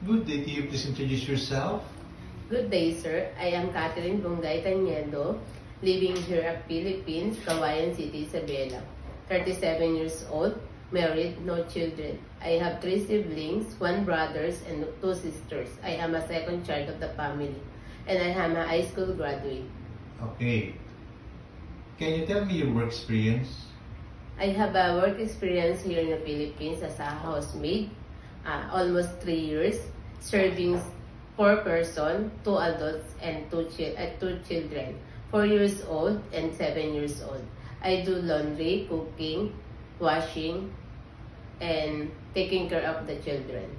Good day to you. Please introduce yourself. Good day, sir. I am Catherine Bungay Cañedo, living here at Philippines, Cagayan City, Isabela. 37 years old, married, no children. I have 3 siblings, 1 brothers and 2 sisters. I am a second child of the family, and I am a high school graduate. Okay. Can you tell me your work experience? I have a work experience here in the Philippines as a housemaid, almost 3 years, serving 4 persons, 2 adults and 2 children, 4 years old and 7 years old. I do laundry, cooking, washing, and taking care of the children.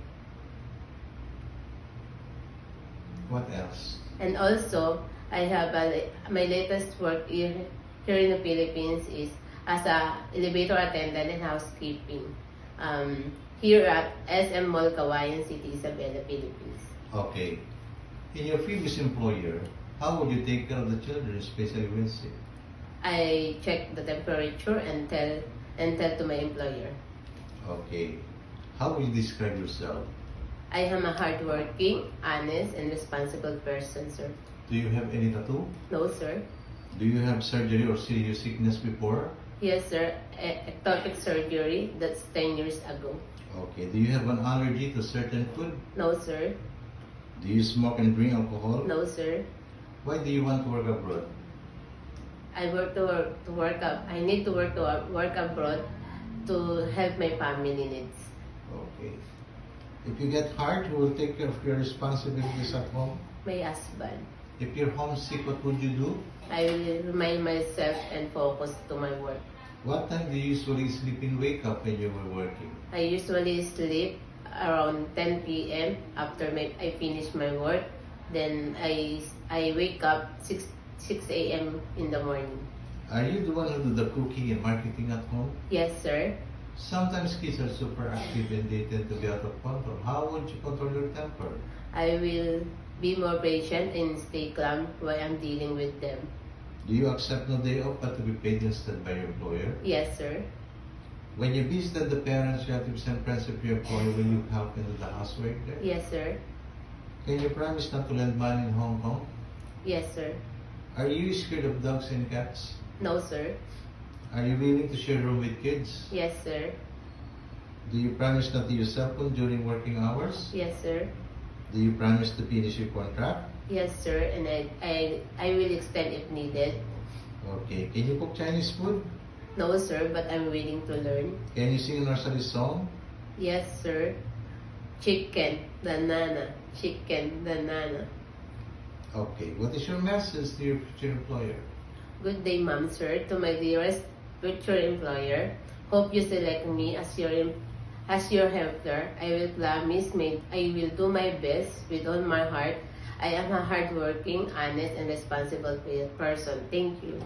What else? And also, I have my latest work here in the Philippines is as a elevator attendant and housekeeping here at SM Mall, Cagayan City, Isabela, Philippines. Okay. In your previous employer, how would you take care of the children, especially when sick? I check the temperature and tell to my employer. Okay. How would you describe yourself? I am a hardworking, honest, and responsible person, sir. Do you have any tattoo? No, sir. Do you have surgery or serious sickness before? Yes, sir. Ectopic surgery. That's 10 years ago. Okay. Do you have an allergy to certain food? No, sir. Do you smoke and drink alcohol? No, sir. Why do you want to work abroad? I need to work abroad to help my family needs. Okay. If you get hurt, who will take care of your responsibilities at home? My husband. If you're homesick, what would you do? I will remind myself and focus to my work. What time do you usually sleep and wake up when you were working? I usually sleep around 10 p.m. after I finish my work. Then I wake up 6 a.m. in the morning. Are you the one who do the cooking and marketing at home? Yes, sir. Sometimes kids are super active and they tend to be out of control. How would you control your temper? I will be more patient and stay calm while I'm dealing with them. Do you accept no day off but to be paid instead by your employer? Yes, sir. When you visited the parents, relatives, and friends of your employer, will you help them with the housework there? Yes, sir. Can you promise not to lend money in Hong Kong? Yes, sir. Are you scared of dogs and cats? No, sir. Are you willing to share a room with kids? Yes, sir. Do you promise not to use cell phone during working hours? Yes, sir. Do you promise to finish your contract? Yes, sir. And I will extend if needed. Okay. Can you cook Chinese food? No, sir, but I'm willing to learn. Can you sing a nursery song? Yes, sir. Chicken, banana. Chicken, banana. Okay. What is your message to your future employer? Good day, ma'am, sir. To my dearest future employer, hope you select me as your helper. I will promise I will do my best with all my heart. I am a hardworking, honest, and responsible person. Thank you.